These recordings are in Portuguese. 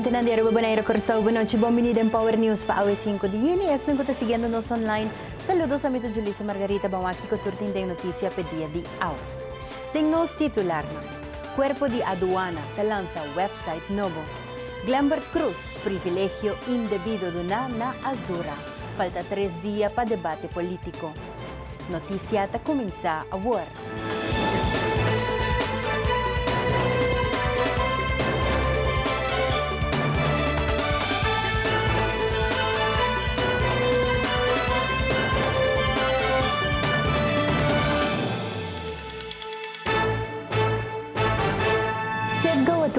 Tinandero Babanero Corso, buenas noches, bienvenido en Power News pa awe 5 de INS. Nung kuta siguiendo-nos online. Saludos sa mito Julissa Margarita Bawaki ko turtin ding notisya pe dia di aw. Tingnos titular na. Cuerpo de Aduana talanza website novo. Glambert Cruz, privilegio indebido duna na Azura. Falta 3 días pa debate político. Notisya ta comienza a war.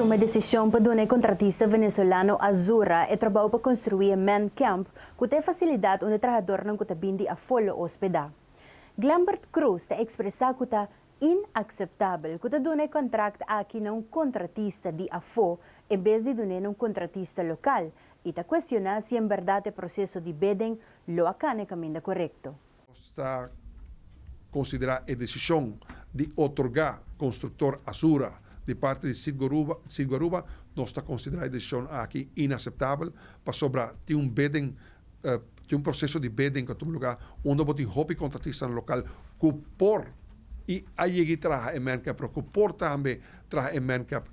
Uma decisão para o contratista venezuelano Azura e trabalho para construir man camp que tem facilidade onde o trabalhador não está bindi a follow hospedar. Glambert Cruz está expressar que está inacceptável que está contrato aqui não contratista de afo em vez de donar um contratista local e está questionando se em verdade o processo de bidding lo acane caminho correto. Está considerar a decisão de otorgar construtor Azura de parte de Sid Garuba, nós está considerando a decisão aqui inaceitável para sobrar de bidding, de processo de bidding que tem lugar onde botem hobby contratista no local que por e aí traga em Mancap, que por também traga em Mancap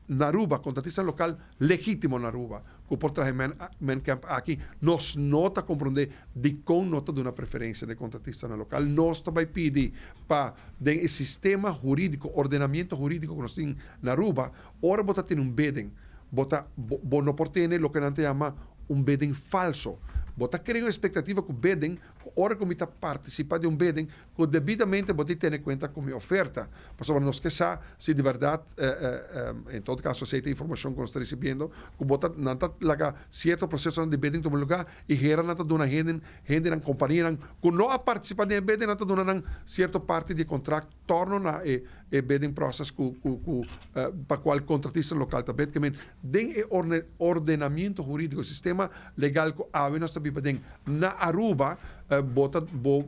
na Aruba, contratista local legítimo na Aruba, que por traga Mancap aqui, nós não está compreendendo de com nota de uma preferência de contratista no local, nós também pedir para o sistema jurídico, ordenamento jurídico que nós temos na Aruba, ora bota ter bidding, não pode ter o que nós chama bidding falso. Bota crea uma expectativa que o bidding, ora como está participar de bidding, que devidamente bota ter em conta como oferta. Para nós que se de verdade, em todo caso, aceita a informação que nós estamos recebendo, que bota não está lá certo processo de bidding no lugar e gera não está dando gente na companhia que não participar de bidding, não está dando certa parte de contrato torno na bidding process para qual contratista local está bem, den ordenamento jurídico, sistema legal que há nós na Aruba,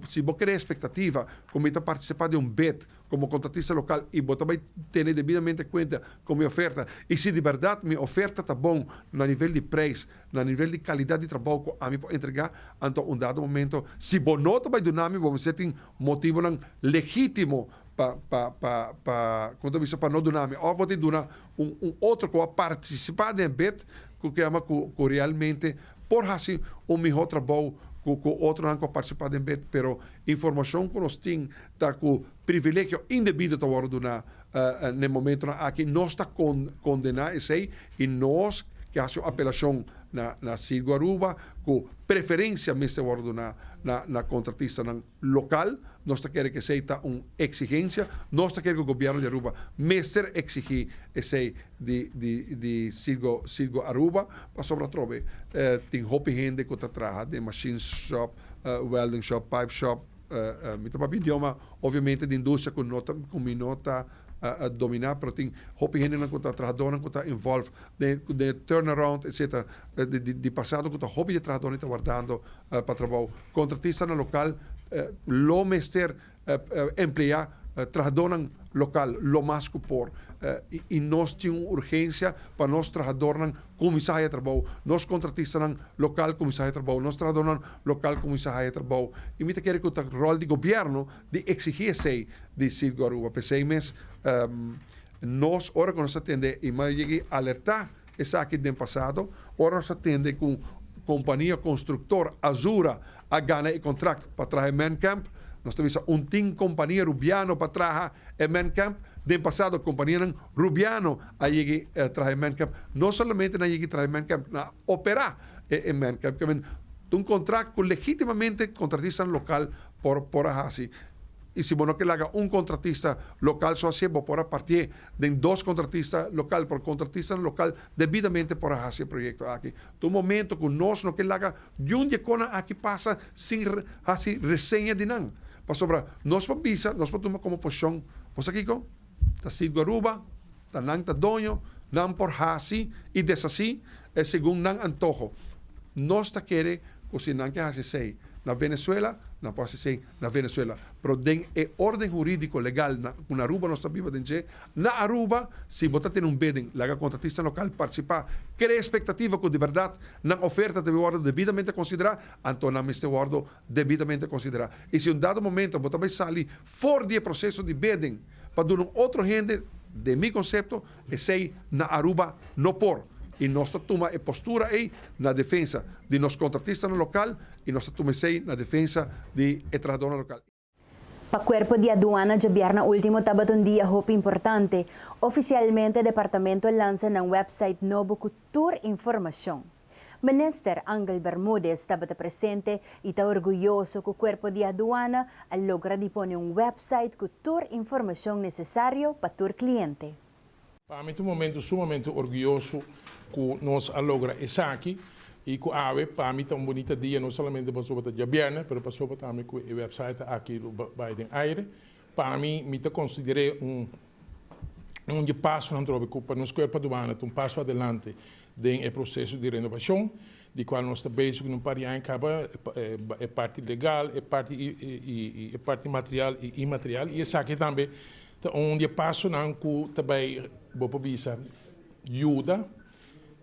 se você quer expectativa, como está participar de bid como contratista local e você vai ter devidamente em conta como oferta, e se de verdade minha oferta está bom no nível de preço, no nível de qualidade de trabalho que a mim pode entregar, então dado momento, se você não vai donar, vamos ter motivo legítimo para não donar, ou vou te donar outro que vai participar de bid que chama que realmente por assim melhor trabalho que outro não pode participar de bid, pero informação que nós temos está com privilégio indebido para ordenar no momento aqui nós está condenar isso aí e nós que fazemos apelação na Sid Garuba com preferência mesmo ordenar na contratista local, nós está querendo que seja uma exigência, nós está querendo que o governo de Aruba mesmo exigir esse de Sid Aruba, para sobretudo tem hobby gente que está trabalhando de machine shop, welding shop, pipe shop, idioma, obviamente de indústria que não está a dominar, pero tem hobby gente que está trabalhando, que está envolvido de turnaround, etc. De passado que está hobby de trabalhador está guardando para trabalho. Contratista no local, lo mester emplear trabalhador local, lo mais que por. E nós temos urgência para nós trabalhadores comissário de trabalho, nós contratistas local comissário de trabalho, nós trabalhadores local comissário de trabalho. E me quer que o rol de governo de exigir esse de Sid Garuba, pensei mesmo, nós, ora que nós atende, e mais cheguei a alertar essa aqui do passado, ora nós atende com companhia construtor Azura a ganhar o contrato para trazer Mancamp. Nós temos companhia Rubiano para trazer Mancamp. De passado, a companhia Rubiano a trazer Mancamp. Não somente na trazer Mancamp, na operar em Mancamp. Contrato que legitimamente contratista local por assim. E se você quer contratista local, só se você pode partir de 2 contratistas local por contratista local devidamente por esse projeto aqui. No momento que nós não queremos de onde aqui passa sem assim resenha de não. Para sobra, nós podemos tomar como posição, você aqui com está Sid Garuba, está não donho, não por assim e desasí, segundo não antojo. Nós está querendo que se não quer assim sei, na Venezuela, não pode ser na Venezuela. Pero den é ordem jurídico legal na Aruba nós sabemos de na Aruba, se você tem bidding, laga contratista local participar, cria expectativa que de verdade na oferta deve ser devidamente considerar, então na este guardo devidamente considerar. E se dado momento você vai sair fora do processo de bidding para dar outro gente, de meu conceito, é sei na Aruba não por. E nós toma a postura aí na defesa de nos contratistas no local e nós toma aí na defesa de trabalhador local. Pa Cuerpo de Aduana de Bierna último tabat un dia hope importante. Oficialmente o departamento lança na website novo cultura informação. Minister Angel Bermúdez estava presente e está orgulhoso que o Cuerpo de Aduana logra dispone um website com toda a informação necessária para o cliente. Para mim é um momento sumamente orgulhoso que nós logra isso aqui e que para mim é um bonito dia não somente para sobre a Bierna, mas para também com o website aqui do Biden Aire. Para mim, me considerei passo na troca para nós Cuerpo de Aduana, um passo adelante no processo de renovação, de qual nós estamos basic no paria acaba é parte legal, é parte material e imaterial e isso aqui também onde passo não que também vou visa ajuda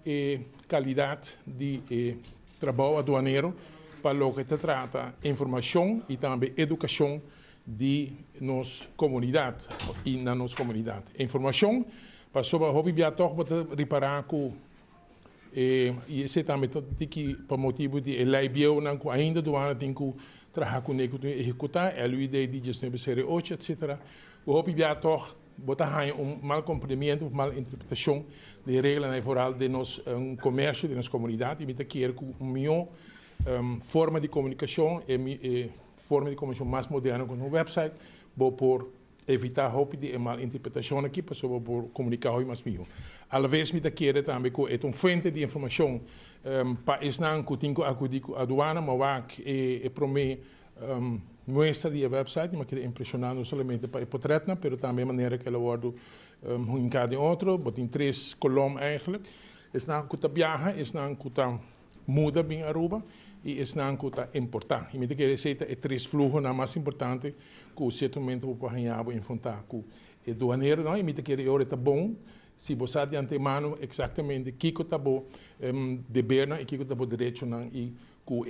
e qualidade de trabalho aduaneiro para o que se trata informação e também educação de nossa comunidade e na nossa comunidade. Informação para sobre o hobby biator para reparar que e esse também que por motivo de eleibio não ainda do ano tem que trabalhar com ele executar a ideia de gestão de série 8 etc. O hobby biator botar mal compreendimento, mal interpretação de regras laborais de nosso comércio, de nossa comunidade, e me quer que uma melhor forma de comunicação e forma de comunicação mais moderna com o website, por evitar de mal interpretação aqui, para por comunicar mais melhor. Às vezes me quer também que é uma fonte de informação para não que tenho a aduana, mas é para mim mostra de website, mas que é impressionante não somente para o portrait, mas também a maneira que ela guarda em cada outro, tem 3 columnas eigenlijk. É não que viaja, é não que muda bem a Aruba e é não que importar. E me quer dizer é 3 fluxos na mais importante que o certo momento para ganhar enfrentar com o doaneiro, não? E me quer dizer está bom. Se você de antemano exatamente o que está bom de berna e o que está bom direito e com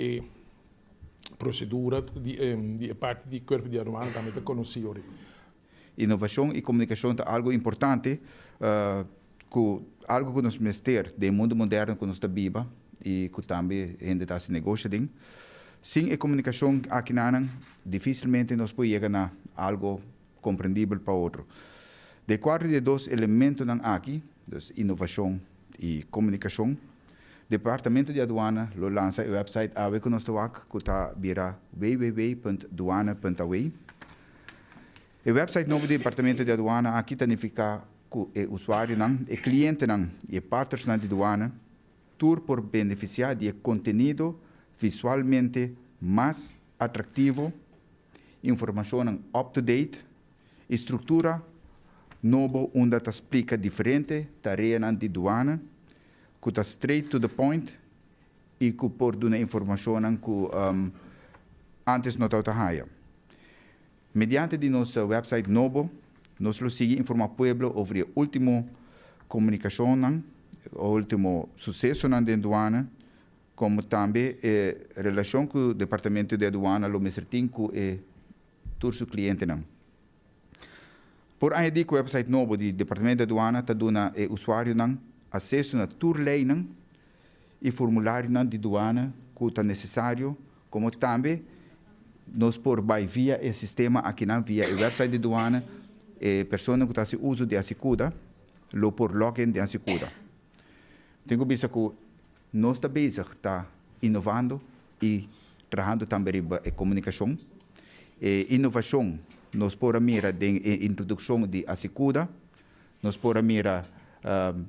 procedura de parte do corpo de aduana também está conhecido. Inovação e comunicação é algo importante, algo que nos ministério do mundo moderno que nos está viva e que também ainda está se negociando. Sem a comunicação aqui dificilmente nos pode chegar a algo compreendível para outro. De quatro de 2 elementos aqui, inovação e comunicação, o Departamento de Aduana lança o website que nós estamos que está vira www.duana.away. O website novo do Departamento de Aduana aqui significa que o usuário, o cliente e o parceiro de aduana, tudo por beneficiar de conteúdo visualmente mais atrativo, informação up-to-date, estrutura novo onde está explica diferente tarefa de aduana, que está straight to the point e que por dar informação que antes não estava. Mediante de nosso website novo, nós seguimos informar o povo sobre a última comunicação, o último sucesso na aduana, como também a relação com o Departamento de Aduana, o mesmo com todos os clientes. Por aí que o website novo do Departamento de Aduana está dando ao usuário acesso a toda a lei e formulário de aduana que está necessário, como também nós por via o sistema aqui via o website de aduana e pessoa que está se uso de Asicuda, lo por login de Asicuda. Tenho visto que nós está inovando e trabalhando também em comunicação e inovação. Nós por mira de introdução de Asicuda, nós por mira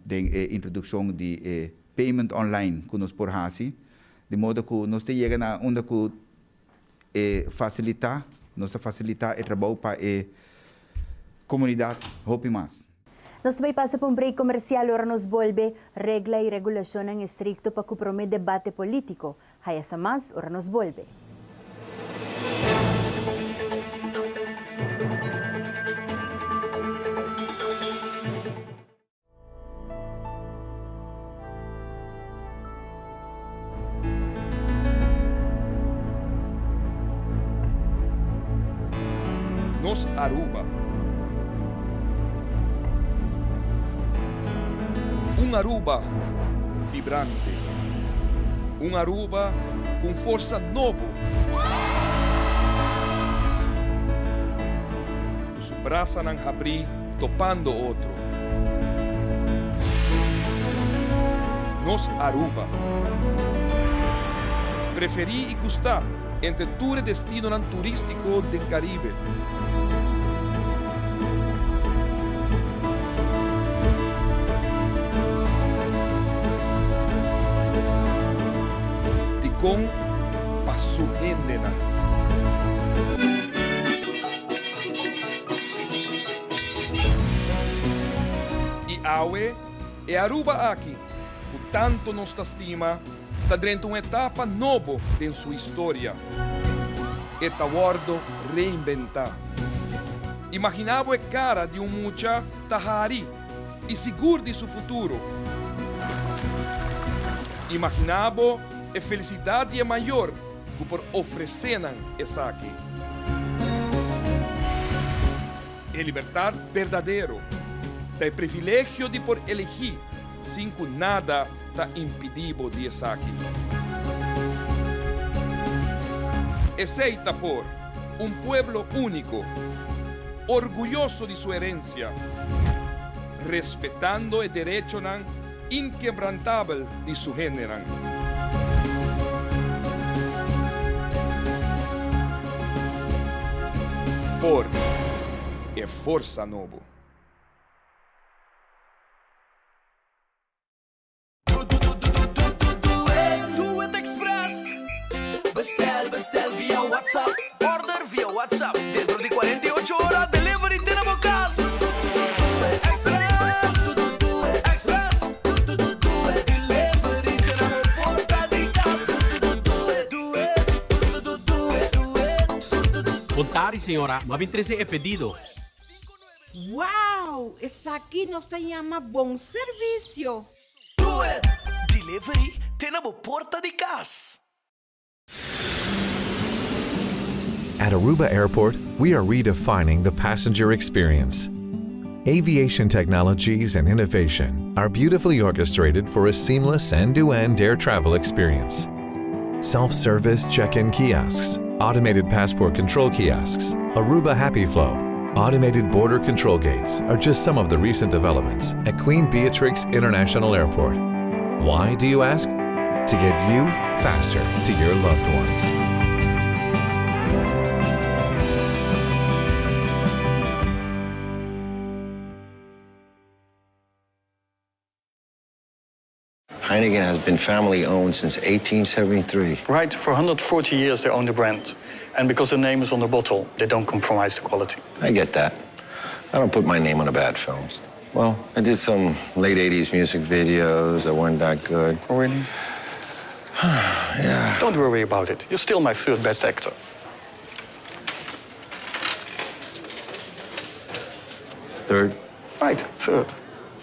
de introdução de payment online que nós por fazer, de modo que nós chegamos a onde que facilitar o trabalho para a comunidade hope mais. Nós também passa por um break comercial, ora nos volve regla e regulação em estricto para comprometer debate político. Hayasa mais, ora nos volve. nos Aruba. Um Aruba vibrante. Um Aruba com força nova. Os braços não abrir, topando outro. Nos Aruba. Preferi e gostar entre tour destino turístico do Caribe. Ticon passo endena. E Aue e Aruba aqui, com tanto nostra stima, está dentro uma etapa nova em sua história. E está guardo reinventar. Imaginava a cara de mucha tahari e seguro de seu futuro. Imaginava a felicidade maior que por ofereceram essa aqui. A liberdade verdadeiro, o privilégio de por elegir, sem que nada está impedido de estar aqui. Aceita por um pueblo único, orgulhoso de sua herencia, respeitando o direito inquebrantável de su género. Por e força novo. Duet Express. Bestel via WhatsApp. Order via WhatsApp. Dentro de 48 horas, delivery tenemos casa. Express. Express. Delivery tenemos porta de casa. Contari, senhora, ma 13 é pedido. ¡Wow! Esa aquí nos te llama buen servicio. Duet. Delivery tenemos porta de casa. At Aruba Airport, we are redefining the passenger experience. Aviation technologies and innovation are beautifully orchestrated for a seamless end-to-end air travel experience. Self-service check-in kiosks, automated passport control kiosks, Aruba Happy Flow, automated border control gates are just some of the recent developments at Queen Beatrix International Airport. Why, do you ask? To get you faster to your loved ones. Heineken has been family owned since 1873. Right, for 140 years they own the brand. And because the name is on the bottle, they don't compromise the quality. I get that. I don't put my name on a bad film. Well, I did some late 80s music videos that weren't that good. Oh, really? Yeah. Don't worry about it. You're still my third best actor. Third, Right, third.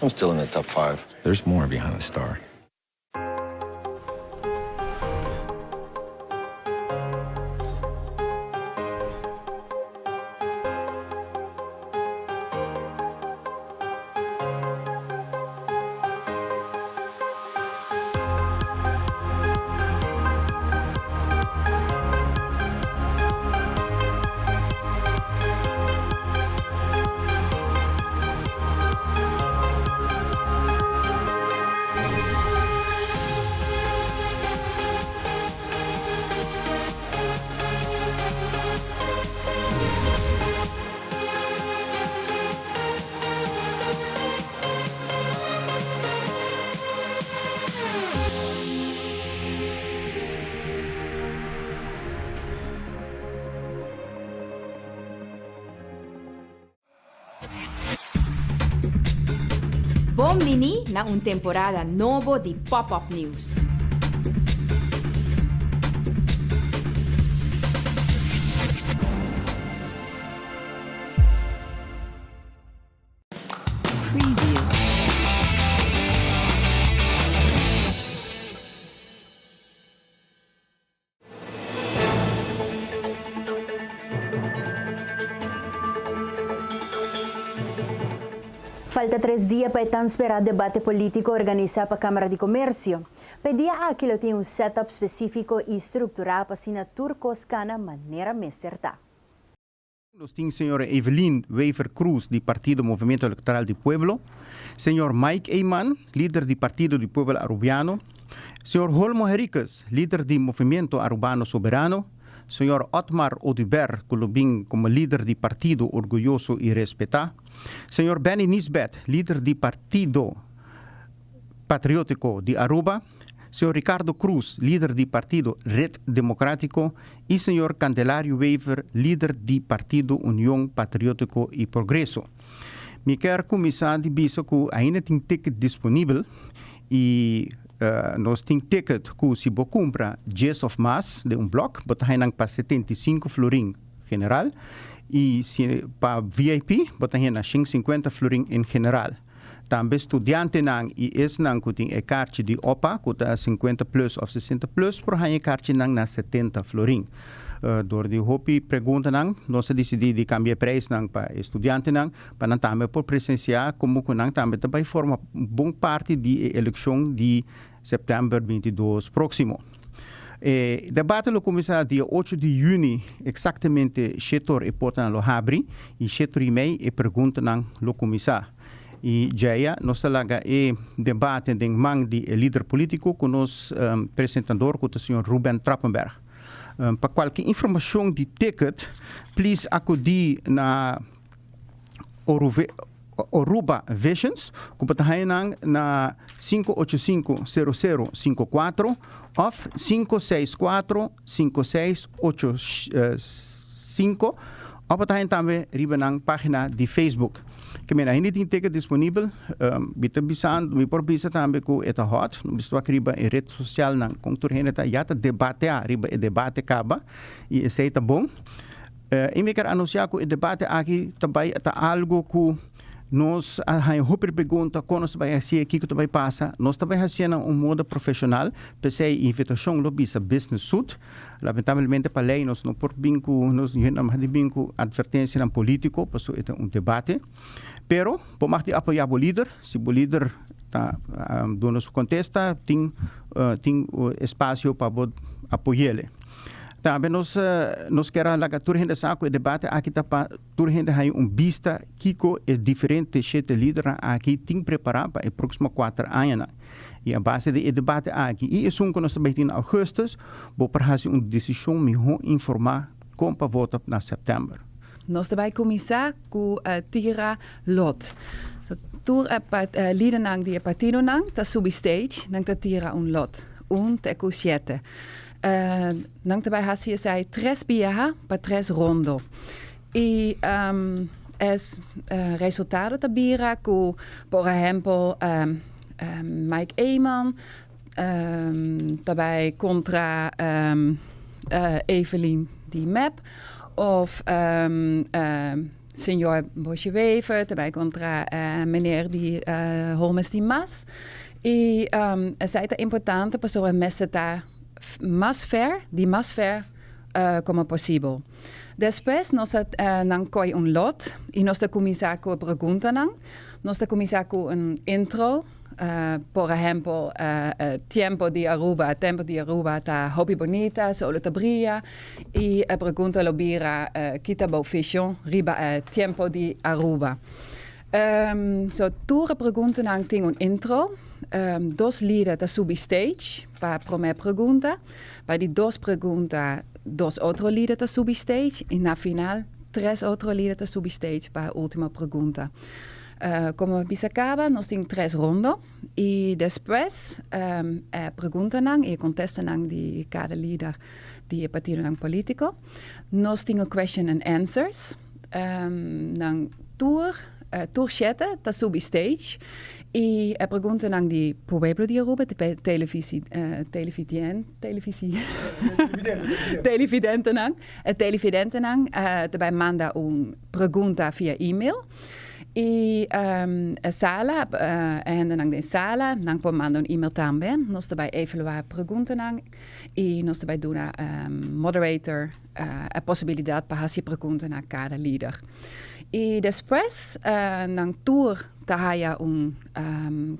I'm still in the top 5. There's more behind the star. Bom-vindo na temporada novo de Pop-Up News. Falta 3 dias para esperar debate político organizado para a Câmara de Comércio. Para dia aquilo tem setup específico e estruturado para assinatura coscana maneira mais certa. Nós temos a senhora Evelyn Wever Cruz, do Partido Movimento Electoral do Pueblo, senhor Mike Eyman, líder do Partido do Pueblo Arubiano, senhor Holmo Henriquez, líder do Movimento Arubano Soberano, senhor Otmar Oduber, como líder do Partido Orgulhoso e Respetar, senhor Benny Nisbet, líder do Partido Patriótico de Aruba, senhor Ricardo Cruz, líder do Partido Red Democrático, e senhor Candelario Wever, líder do Partido União Patriótico e Progresso. Me quero começar de dizer que ainda tem ticket disponível e nós temos ticket que se você compra 10 of mass de bloco, você tem para 75 florim general e se para VIP, você tem 50 florim em general. Também estudante nang e es nang que tem a carte de OPA, que é 50 plus ou 60 plus, por aí a carte nang na 70 florim. Door die hopi pergunta nang, nós decidimos de cambiar preço nang para estudante nang, para também por presenciar como que nang também também forma bom parte de eleição de setembro 22 próximo. O debate lo começa dia 8 de junho, exatamente 7 e porta lo abre e 7 e meia e pergunta nang lo começa. E já nós talaga debate de mang de líder político com nos apresentador com o senhor Ruben Trappenberg. Para qualquer informação de ticket, please acudir na Oruba Visions, que está na 585-0054 ou 564-5685, ou também na página de Facebook. Que me ainda tem ticket disponível, me por bisa também com eta hot, bistua riba em rede social na conturhena ta yata debate riba e debate acaba e esse tá bom. E me quero anunciar que o debate aqui também tá algo que nós a super pergunta quando nós vai assim aqui que tu vai passar, nós também fazendo modo profissional, pensei invitação lo bisa business suit, lamentavelmente para lei nós não por binco, nós não há de binco advertência na político, passou é debate. Pero, por mais de apoiar o líder, se o líder está dando sua contesta, tem espaço para apoiar ele. Também nós queremos que toda gente sabe o debate aqui está para toda gente ter vista que é diferente de líder aqui tem preparado para os próximos 4 anos. E a base do debate aqui, e isso que nós também temos em agosto, vou fazer uma decisão melhor informar como para votar na setembro. Nós também começar com a tira lot. So, tur líder nang die partido nang, ta subi stage, nang ta tira lot. Te ku 7. Nang também hasi sai 3 biaha para 3 rondo. E es resultado da bira com, por exemplo, Mike Eyman, daarbij contra Evelyn die map. Of senhor Bosje Wever, daarbij contra meneer die Holmes die Mas. E es é importante para a mesa estar mais fair como possível. Depois nós não coi lot e nós começar com a pergunta não, nós começar com intro. Por exemplo, tempo de Aruba tá hobby bonita, solo tabria e a pergunta lo bira kita bo vision riba tempo de Aruba. So tour pergunta nang ting un intro. Dos líder da subi stage para primeira pergunta, para die dos pergunta dos outro líder da subi stage e na final 3 outro líder da subi stage para a última pergunta. Como bisa acaba, nós temos 3 rondas e depois pergunta nang e contesta nang de cada líder de partido nang político. Nós temos question and answers nang tour 7 da subi stage e pergunta nang de Pueblo de Aruba, de televidente nang, daarbij manda pergunta via e-mail. E sala, en dan de sala, nang po mando un email tambe, nos daarbij evaluar pregunten nang, e nos daarbij doen moderator, a possibilidad para hacer preguntas a cada líder. Y después, nang tour haya un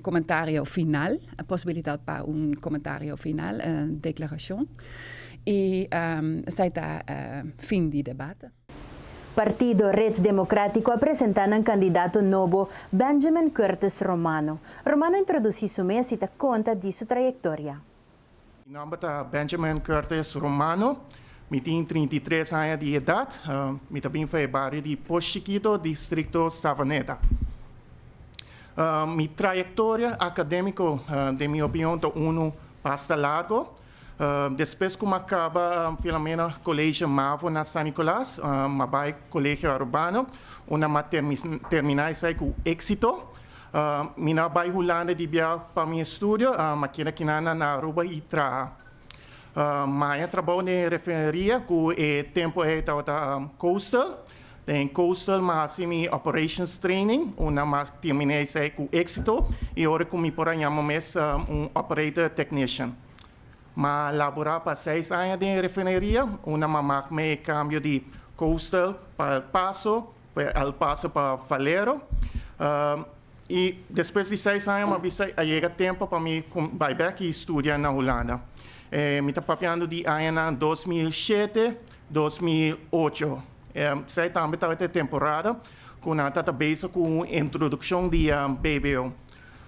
comentario final, a posibilidad para un comentario final, declaración. Y saita fin di debate. Partido Red Democrático apresentando un candidato novo, Benjamin Curtis Romano. Romano introduce su mesa e conta di sua trayectoria. Mi nome é Benjamin Curtis Romano, eu tenho 33 anos de idade, eu também fui barrio de Posto Chiquito, distrito Savaneta. Minha trajetória acadêmica, de minha opinião, é basta largo. Depois que acaba Filomena Colégio Mavo na São Nicolás, vai Colégio Urbano, onde terminar isso com êxito. Minha vai Holanda de viagem para meu estúdio, maquina que na Aruba e Traha. Mas trabalho na refineria, que tempo é Coastal. Em Coastal, mas assim, Operations Training, onde terminei isso com êxito. E agora, como por aí, Operator Technician. Mas laborar para 6 anos de refineria, uma me cambio de Coastal para El Paso para Valero. E depois de 6 anos, chega tempo para mim ir back e estudar na Holanda. Me está papiando de ano 2007, 2008. Sei também estava temporada, com a database com introdução de BBO.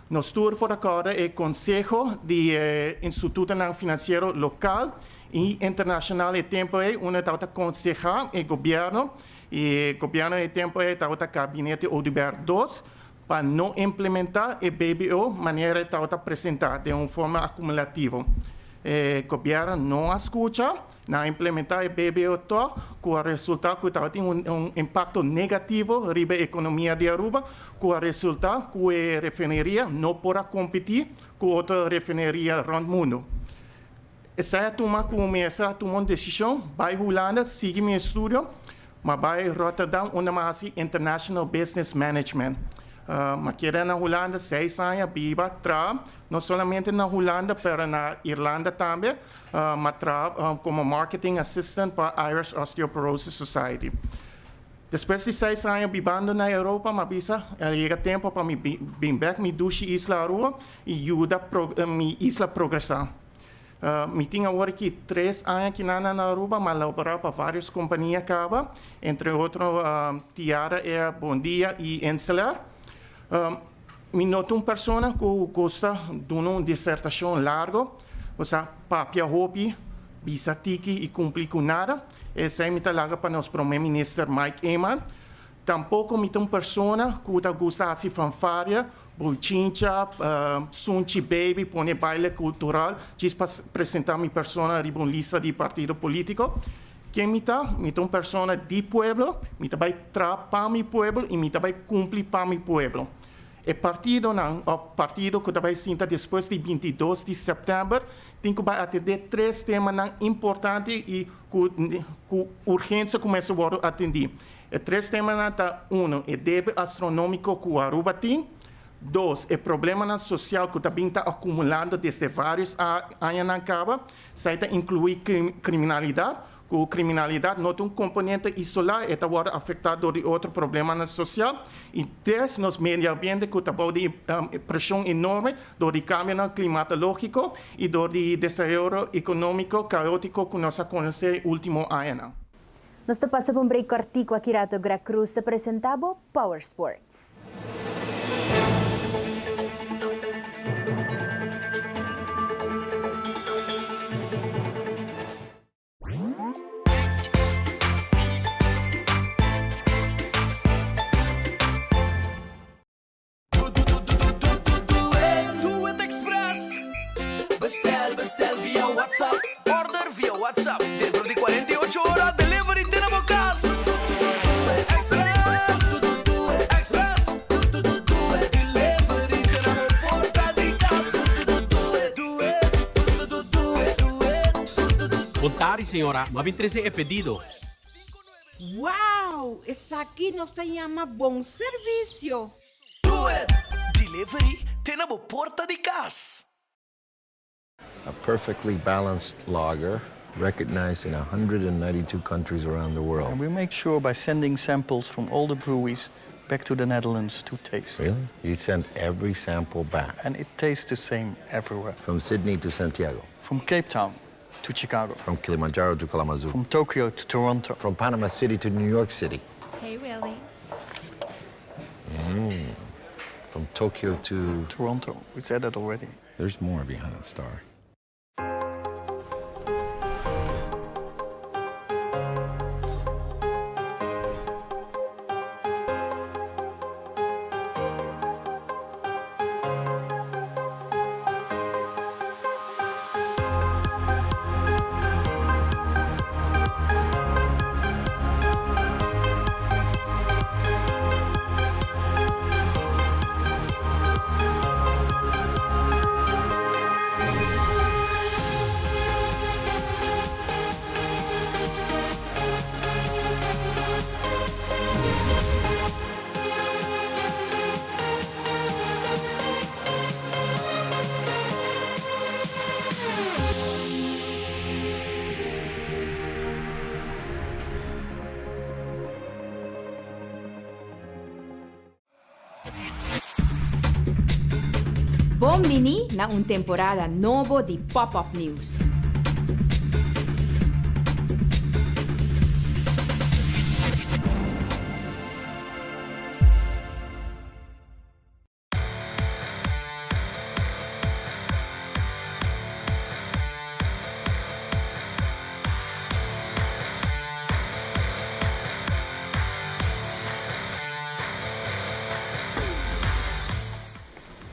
Nós tour por agora é Conselho de Instituto Financeiro Local e Internacional e tempo é onde está concejal e governo e tempo é está Gabinete Audibert II para não implementar e BBO maneira está apresentada de uma forma acumulativa. O governo não escuta, não implementar e BBO com o resultado que tem impacto negativo sobre a economia de Aruba, com o resultado que a refineria não pode competir com outra refineria no mundo. Essa é uma decisão, vai Holanda, siga meu estudo, mas vai Rotterdam, onde mais International Business Management. Mas na Holanda 6 anos, viva tra, não somente na Holanda, mas na Irlanda também, mas tra como Marketing Assistant para Irish Osteoporosis Society. Depois de 6 anos vivendo na Europa, chega tempo para me vir back, me duche Isla Aruba e ajuda minha isla progressar. Me tinha agora aqui 3 anos aqui na Aruba, mas laborar para várias companhias acaba, entre outros Tiara Air, Bom Dia e Encelar. Me noto uma pessoa que gosta de uma dissertação larga, usa papel hobby, bisa tiki e cumprir com nada. Essa é a minha larga para nosso primeiro-ministro Mike Eman. Tampouco me uma pessoa que gosta de fanfária, bolchincha, sunchi baby, põe baile cultural, diz para apresentar minha pessoa em uma lista de partido político. Quem me uma pessoa de pueblo, me vai trabalhar para meu pueblo e me vai cumprir para meu pueblo. O partido que vai sentar depois de 22 de setembro tem que atender 3 temas importantes e com urgência começa a atender. E 3 temas são: 1, o débito astronômico que o Aruba tem; 2, o problema social que também está acumulando desde vários anos na caba, isso inclui criminalidade. A criminalidade não tem componente isolado, está agora afetado por outro problema social. E 3, nos meio ambiente, que está de pressão enorme do câmbio climatológico e do deterioro econômico caótico que nós conhecemos no último ano. Nós passamos por um break cortico aqui na Gra Cruz, apresentamos Power Sports. Bestel via WhatsApp, order via WhatsApp. Dentro di 48 ore, delivery tenemos casa. Express, delivery tenemos porta di casa. Contari, senhora, ma 23 é pedido. Wow! Wow, essa aqui nós llama bom serviço. Do it! Delivery tem na porta de casa. A perfectly balanced lager, recognized in 192 countries around the world. And we make sure by sending samples from all the breweries back to the Netherlands to taste. Really? You send every sample back? And it tastes the same everywhere. From Sydney to Santiago? From Cape Town to Chicago. From Kilimanjaro to Kalamazoo? From Tokyo to Toronto. From Panama City to New York City? Hey, Willie. From Tokyo to... Toronto. We said that already. There's more behind that star. Bombini na un temporada novo di Pop-Up News.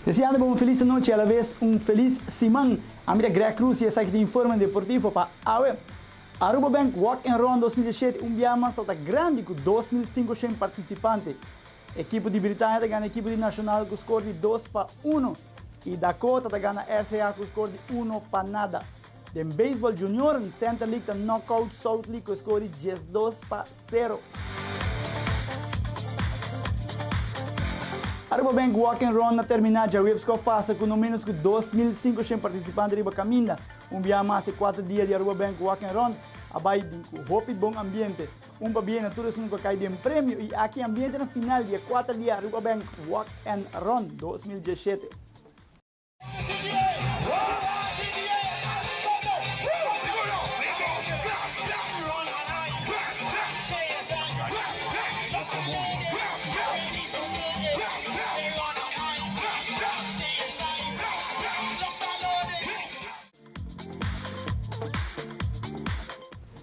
Deseando uma feliz noite e a la vez feliz semana. A minha Greg Cruz e essa aqui de Informe Deportivo para Aruba Bank Walk and Run 2017 biama salta grande com 2.500 participantes. Equipe de Britânia ganha a equipe de Nacional com score de 2-1 e Dakota ganha a RCA com score de 1-0. De Baseball Junior, Center League Knockout South League com score de 10-0. Aruba Bank Walk and Run na terminal já Websco passa com no menos 2.500 participantes riba caminha. Biama há 4 dias de Aruba Bank Walk and Run. Abai com hope bom ambiente. Para bem na tudo isso cai de prêmio e aqui ambiente na final dia 4 dias Aruba Bank Walk and Run 2017.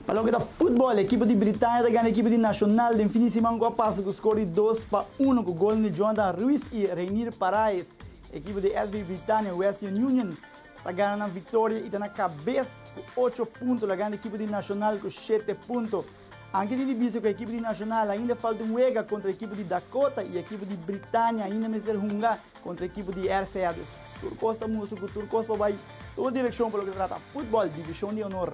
Falando da futebol, a equipe de Britânia ganha a equipe de Nacional de fim de semana com a passo com o score de 2-1 com o gol de Jonathan Ruiz e Reinir Paraes. A equipe de SB Britânia Western Union está ganhando a vitória e está na cabeça com 8 pontos. Ela ganha a equipe de Nacional com 7 pontos. Anche di diviso com a equipe de Nacional ainda falta wega contra a equipe de Dakota e a equipe de Britânia ainda me ser hunga contra a equipe de RCA. Turcos está músico com Turcos vai toda direção para o que trata futebol, divisão de honor.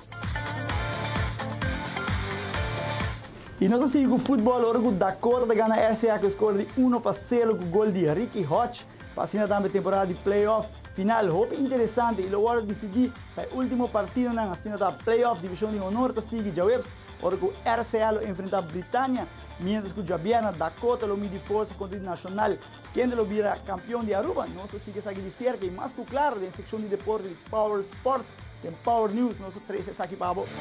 E nós assim com o futebol, o Dakota ganha a RCA com o score de 1-0 com o gol de Ricky Hodge. Passando também a temporada de playoff final. Hope interessante. E agora decidir para o último partido na assim da playoff, divisão de honor, está seguindo já webs. Agora com o RCA enfrenta a Britânia, mientras que o Jabiana, Dakota, lo mide força contra o Nacional. Quem lo vira campeão de Aruba, nós sigue aqui de cerca e mais que claro, na secção de deporte de Power Sports, em Power News, nós três aqui para você.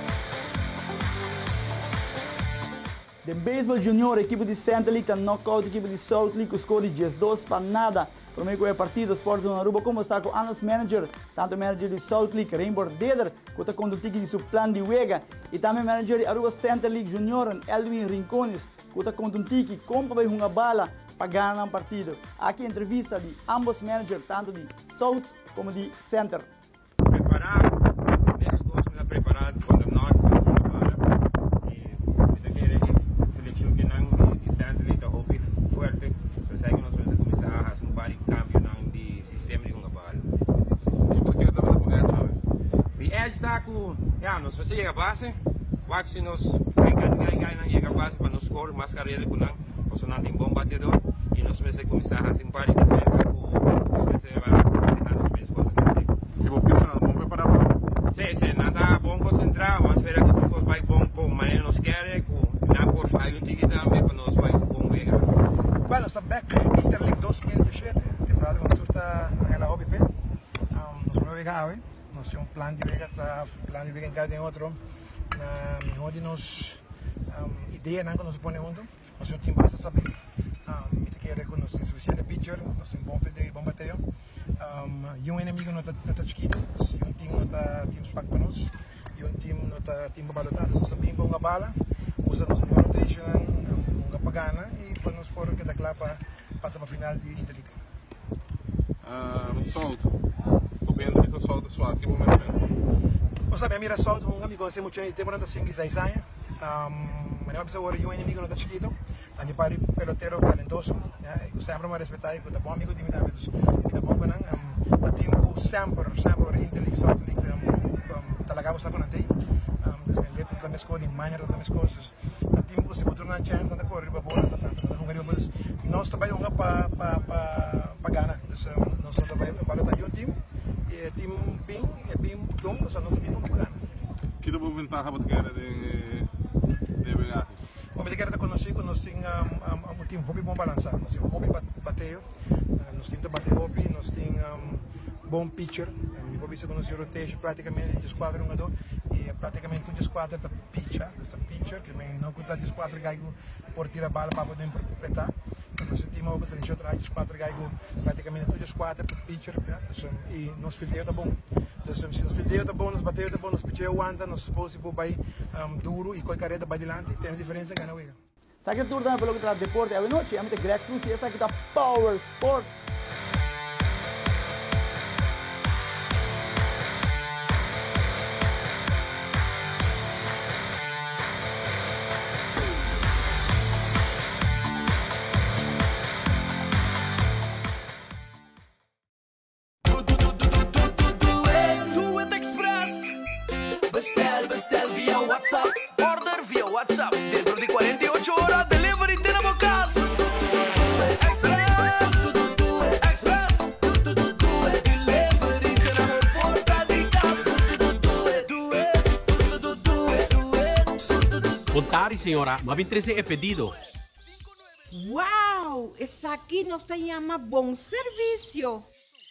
De Baseball Junior, a equipe de Center League está knockout, a equipe de South League com score de 10-0. Por meio do partido, Sports Zona Aruba conversar com o manager, tanto o manager de South League, Rainbow Deder, que está conduzindo de seu plano de Wega, e também o manager de Aruba Center League Junior, Elvin Rincones, que está conduzindo como vai uma bala para ganhar um partido. Aqui entrevista de ambos managers, tanto de South como de Center. Preparado, nesse gosto está preparado quando nós está com, nós você chega a base, quase nos Ganhar é capaz para nos score mais carreira com nós, porque nós temos bom batedor e nós precisamos começar a simpar a diferença com os precisamos deixar os meus contra. E vou pensar, vamos preparar para. Sim, nada bom concentrar, vamos esperar que tudo vai bom com maneira nos quer, com na por falho tique também para nós vai bom ver. Bueno, estamos back Interleague 2017, temporada que nós está na OBP. Nós vamos ver nós temos plano de ver em cada outro. Onde nós ideia não que nós põe junto, nós temos time basta saber. Me quer que nós temos suficiente pitcher, nós temos bom filho e bom bateio. Inimigo não está chiquito, um time não está time spac para nós, e um time não está time balotado, nós também bom a bala, usa nossa rotation, bom a pagana e para nós pôr que da clapa passa para a final de Interleague. Solto. Estou vendo essa solta sua aqui, momento. Nós sabemos mira solto, um amigo que muito tempo não está 5 e 6 anos. Mas não precisa agora um inimigo não está chiquito, a gente pare pelotero talentoso, sempre me respeitar e tá bom amigo de mim também, tá bom quando a time sempre Interleague, South League, talaga basta quando tem, letra da mescola, manhã da mescola, a time que se pode tornar chance na corrida para bola, na Hungria, mas nós trabalhamos para ganhar, nós trabalhamos para ganhar um time, e time bem bom, nós também vamos ganhar. Que dá vantagem para ganhar de verdade. Como eu quero conhecer, nós temos um time hobby bom balançar, nós temos hobby bateio, nós temos bater hobby, nós temos bom pitcher, o hobby se conhece rotation praticamente de esquadro e praticamente tudo esquadro da pitcher, que não conta de esquadro gaigo por tirar a bala para poder completar. Nós temos uma seleção de esquadro gaigo praticamente tudo esquadro da pitcher e nosso fildeio está bom. Se nosso fildeio está bom, nos bateio está bom, nos pitcher aguanta, nós supôs que vai duro e qualquer careta vai adiante, tem a diferença ganha o Saque tour também pelo que traz deporte. A noite, a gente Greg Cruz e essa aqui está Power Sports. Bestel via WhatsApp. Order via WhatsApp. Dentro de 48 horas, delivery te na casa. Express. Delivery te na porta di casa. Contari, senhora, ma 23 é pedido. Wow, essa aqui nós chama bom serviço.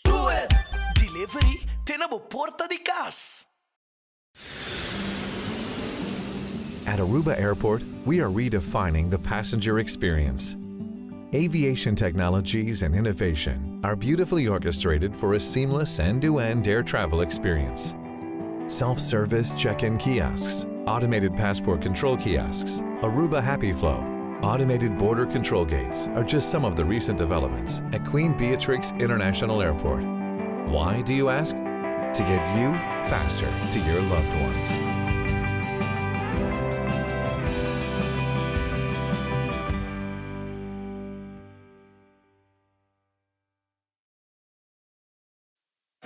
Do it. Delivery te na porta di casa. At Aruba Airport, we are redefining the passenger experience. Aviation technologies and innovation are beautifully orchestrated for a seamless end-to-end air travel experience. Self-service check-in kiosks, automated passport control kiosks, Aruba Happy Flow, automated border control gates are just some of the recent developments at Queen Beatrix International Airport. Why, do you ask? To get you faster to your loved ones.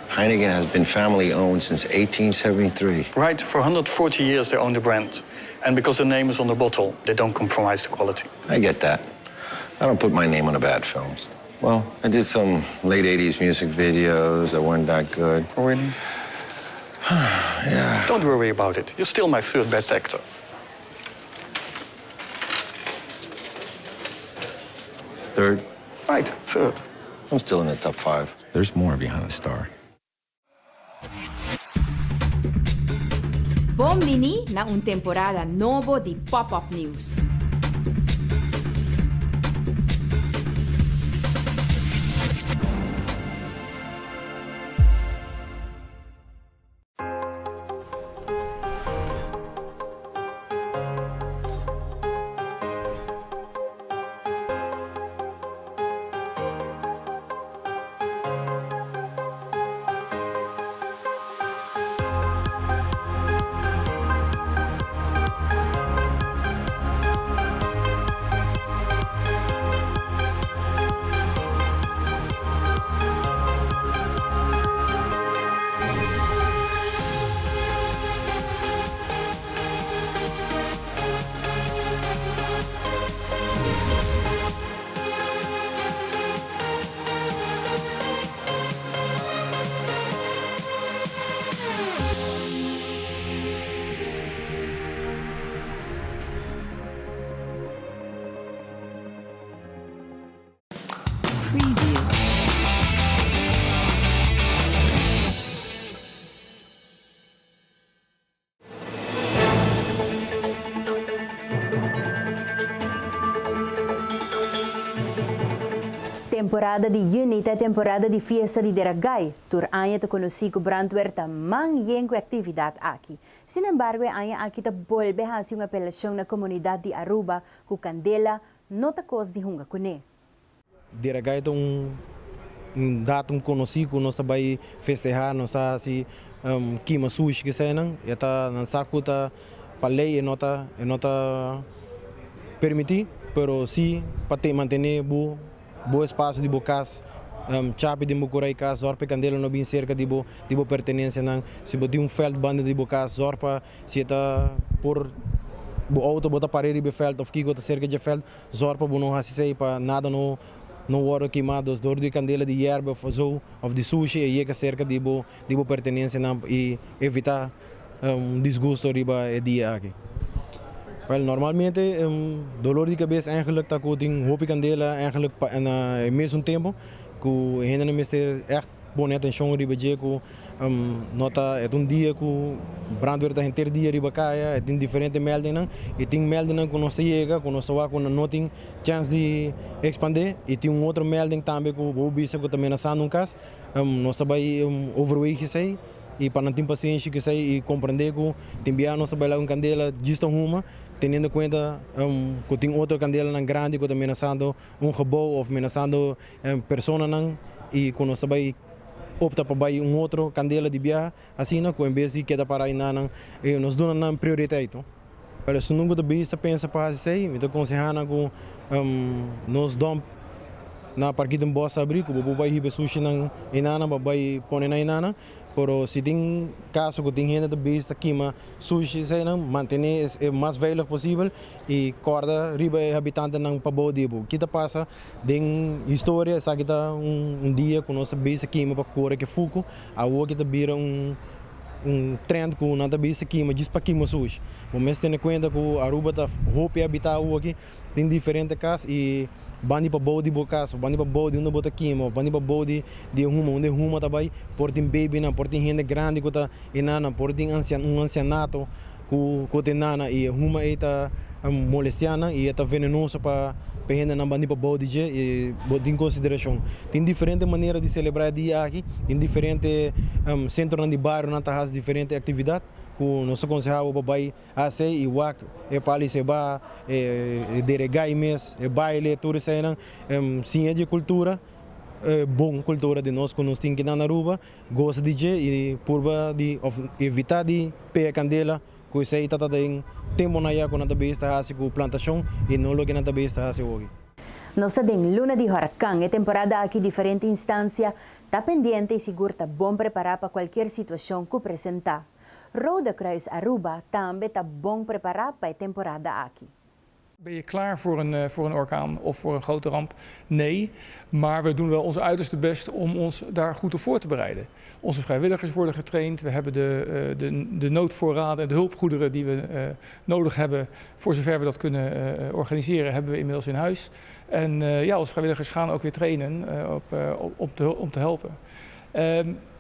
Heineken has been family owned since 1873. Right, for 140 years they own the brand. And because the name is on the bottle, they don't compromise the quality. I get that. I don't put my name on a bad film. Well, I did some late 80s music videos that weren't that good. Oh, really? Yeah. Don't worry about it. You're still my third best actor. Third? Right, third. I'm still in the top 5. There's more behind the star. Buon na un temporada novo di Pop-Up News. Preview. Temporada de Unita, temporada de fiesta de Deragay. Tur año te conocí que brandweerta man yenko actividad aqui. Sin embargo, año aqui te volve a hacer una apelación na comunidad de Aruba ku Candela nota cos de hunga kune. Deragay é datum conhecido que nós também festejar, nós está assim queima sushi que sai não, e tá na sacuta para lei e nota permitir, pero sim para te manter bom espaço de bocas, chape de mucurai cá, zorpa Candela não bem cerca de bo pertenência não, se botar veld banda de bocas, zorpa se está por bo auto bota parede de veld of kiko cerca de veld, zorpa bo não assim para nada não worden queimados door de Candela de yerba of zo of de sushi e je cerca de bo pertenência não e evitar disgusto riba e dia aqui. Well, normalmente dolor de cabeça eigenlijk dat ik ding hoop ik Candela eigenlijk in mesmo tempo que ainda não me echt boa atenção riba je que nota é dia que brandweer da inteiro dia riba caia é tem diferente meldingen e tem meldingen que nós chega que nós vai com não tem chance de expandir e tem outro melding também que o bisa que também nessa num caso nós também overweight sei e para não ter paciência que sei e compreender que tem bem nós trabalhar com Candela justo uma tendo em conta que tem outra Candela grande que também nascendo gebouw ou nascendo pessoa não e que nós também opta para bair outro Candela de bia assim não com em vez de queda para aí não e nós damos na prioridade para se nunca de vista pensa para sei me aconselhando que nós damos na parque de bossa abrir que o babai sushi não inana babai põe na inana pero se tem caso que tem gente de vista que sushi sei não manter o mais veilig possível e corda riba habitante não para bodibo que passa tem história sabe que dia que nós vista que para cor que fuco a o que vira trend que não vista que diz para que sushi mas tendo em conta que Aruba tá roupa habitar o aqui tem diferentes casos e bani para bodi bocas, bani para bodi onde bota quimo, bani para bodi de onde huma também, por tem baby na, por tem gente grande que tá enana, por tem ancianato que tem nana e huma eta molestiana e eta venenosa para gente na bani para bodi je e bota em consideração. Tem diferentes maneiras de celebrar dia aqui, tem diferentes centros de bairro na tá diferentes atividades. Com nosso conselho babai assim e wak e pali seba e deregai mes e baile tudo isso aí sim é de cultura bom cultura de nós que nós tem que na Aruba gosta de e purba de evitar de pé Candela que isso aí tá tem tempo na ia com na tabista assim com plantação e não logo na tabista assim hoje. Nós temos luna de huracán, é temporada aqui diferente instância, tá pendente e seguro tá bom preparar para qualquer situação que apresentar. Rode Kruis Aruba também está bom preparado para a temporada aqui. Ben je klaar voor een orkaan of voor een grote ramp? Nee, maar we doen wel onze uiterste best om ons daar goed op voor te bereiden. Onze vrijwilligers worden getraind. We hebben de noodvoorraden en de hulpgoederen die we nodig hebben, voor zover we dat kunnen organiseren, hebben we inmiddels in huis. En onze vrijwilligers gaan ook weer trainen om te helpen.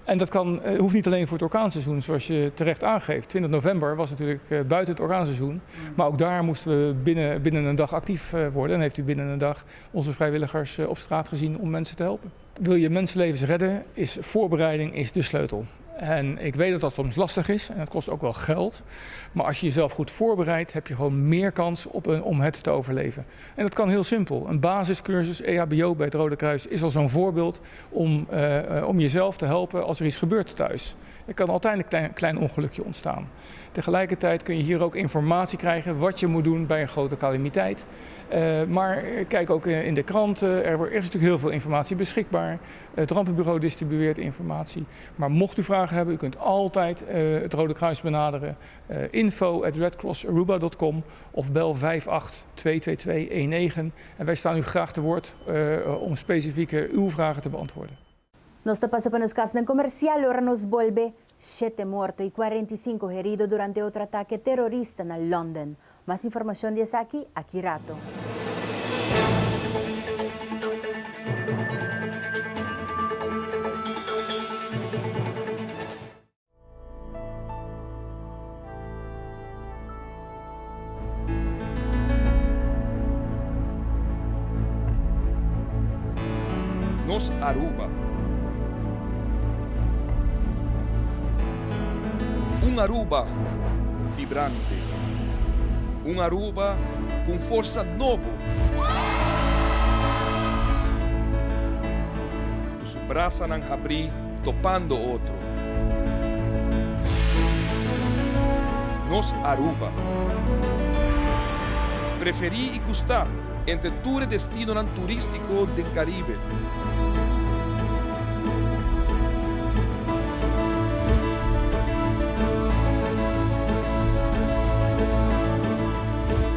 En dat hoeft niet alleen voor het orkaanseizoen, zoals je terecht aangeeft. 20 november was natuurlijk buiten het orkaanseizoen. Maar ook daar moesten we binnen een dag actief worden. En heeft u binnen een dag onze vrijwilligers op straat gezien om mensen te helpen. Wil je mensenlevens redden, is voorbereiding de sleutel. En ik weet dat dat soms lastig is en het kost ook wel geld. Maar als je jezelf goed voorbereidt, heb je gewoon meer kans om het te overleven. En dat kan heel simpel. Een basiscursus EHBO bij het Rode Kruis is al zo'n voorbeeld om jezelf te helpen als er iets gebeurt thuis. Er kan altijd een klein ongelukje ontstaan. Tegelijkertijd kun je hier ook informatie krijgen wat je moet doen bij een grote calamiteit. Maar kijk ook in de kranten, er is natuurlijk heel veel informatie beschikbaar. Het Rampenbureau distribueert informatie. Maar mocht u vragen hebben, u kunt altijd het Rode Kruis benaderen. info@redcrossaruba.com of bel 58-222-19. En wij staan u graag te woord om specifieke uw vragen te beantwoorden. Nos pasa para nos casos comercial, ahora nos vuelve 7 muertos y 45 heridos durante otro ataque terrorista en London. Más información de aquí rato. nos Aruba. Un Aruba vibrante. Un Aruba con forza nova. Os braços não abrir, topando outro. Nos Aruba. Preferi e gostar entre tour destino turístico do Caribe.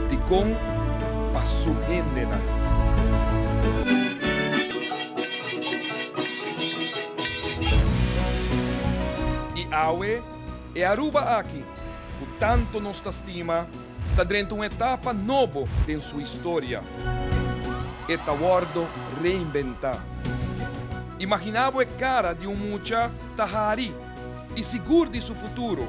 Ticon Pasuhendena. E Aue e Aruba aqui, com tanto nossa estima, está dentro uma etapa nova em sua história. E tá guardo reinventar. Imaginava a cara de mucha tahari e seguro de seu futuro.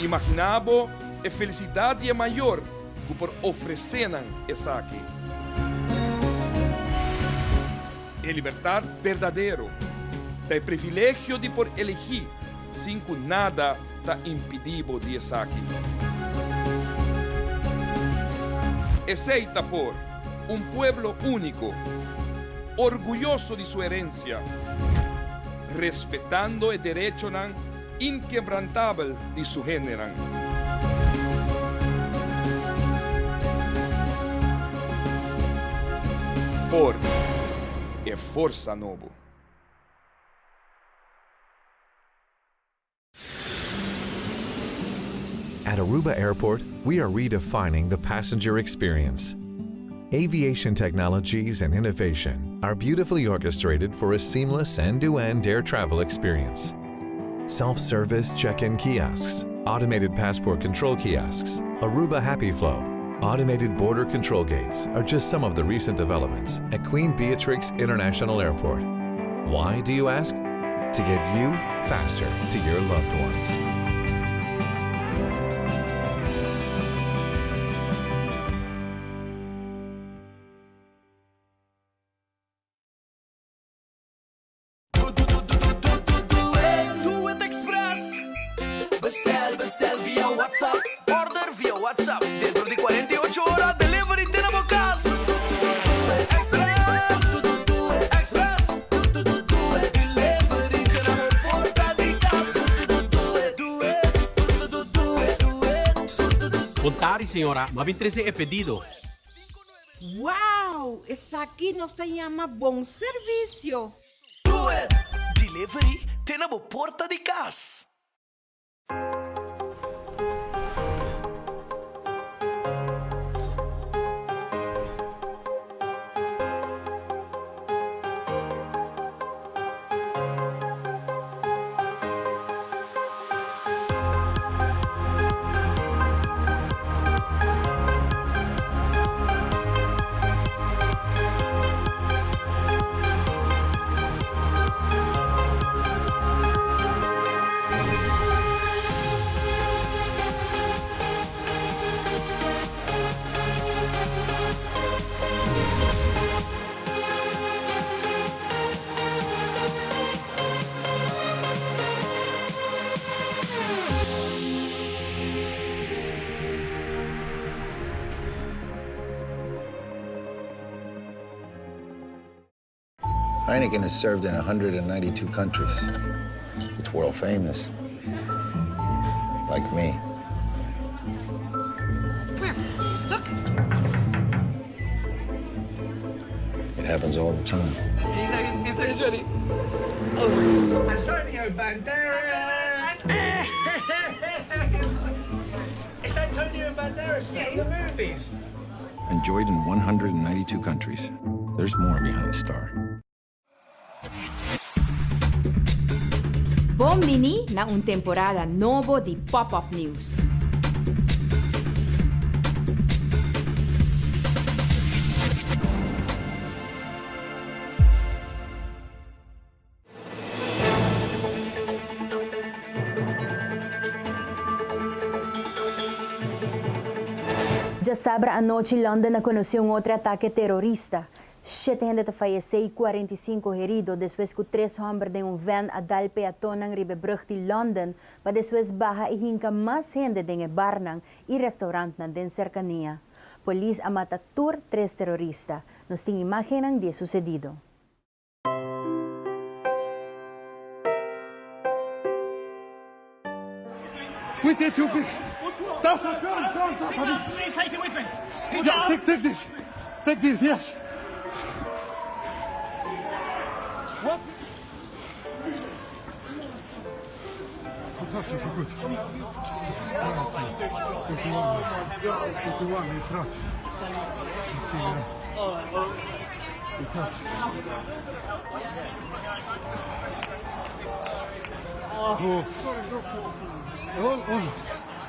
Imaginava a felicidade maior que por ofereceram essa aqui. E liberdade verdadeiro. Tem privilégio de por elegir, sem que nada está impedido de estar aqui. Aceita por um pueblo único, orgulhoso de sua herencia, respeitando o direito inquebrantável de su género. Por e força novo. At Aruba Airport, we are redefining the passenger experience. Aviation technologies and innovation are beautifully orchestrated for a seamless end-to-end air travel experience. Self-service check-in kiosks, automated passport control kiosks, Aruba Happy Flow, automated border control gates are just some of the recent developments at Queen Beatrix International Airport. Why, do you ask? To get you faster to your loved ones. Bestel via WhatsApp. Order via WhatsApp. Dentro di 48 ore, delivery Tenebo Cast. Express. Express. Delivery Tenebo porta di casa. Contari, senhora, mas 23 é pedido. Wow, essa aqui nos chama bom serviço. Do it. Delivery Tenebo porta di casa. Heineken is served in 192 countries. It's world famous. Like me. Look. It happens all the time. He's ready. Antonio Banderas! It's Antonio Banderas from the movies. Enjoyed in 192 countries. There's more behind the star. Buon-mini na un temporada novo di Pop-Up News. Ya sabra anoche London conoció un otro ataque terrorista. 7 gente falleceu e 45 heridos depois que 3 homens de van a dar peatón ng Ribebrug de London para depois baja e hinca mais gente de barnang e restaurante na den cercania. Polis a matatur 3 terroristas. Nos ting imagen ng dia sucedido. Wait there, too big. That's not good. Take it with me. Yeah, take this. Take this, yes. What? Fantastic, so good.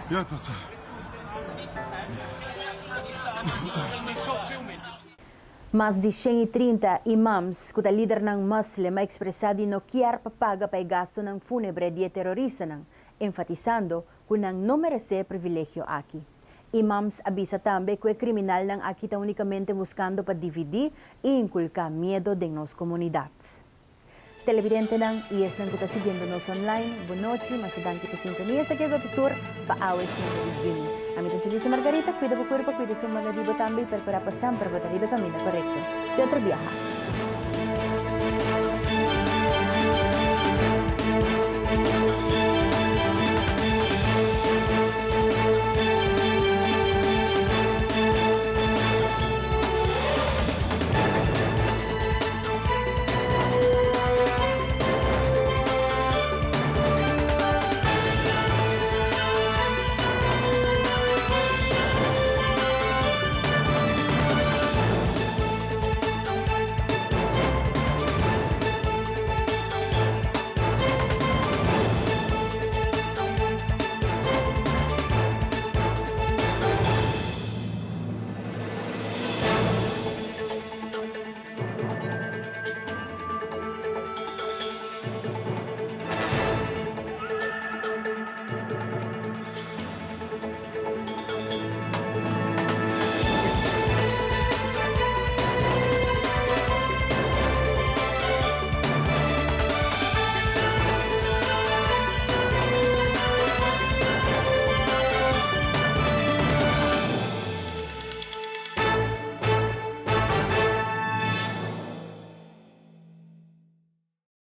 Ja, dat is. Mais de 130 imams, que o líder ng Muslim, a expressado no quer papaga para gasto ng fúnebre de terrorista, enfatizando que não merece privilégio aqui. Imams avisa também que o criminal não aqui está unicamente buscando para dividir e inculcar medo de nas comunidades. Televidente ng IS nang kita siguiendo-nos online. Boa noite, masyadang kita sintonia sa kaya tour pa-away sinto-ibini. Amit ang Julissa Margarita, cuida po cuerpo, cuida sa mga nadibo tambay, pero para pa sempre, batariba kami na korekto. Teatro Biyaha.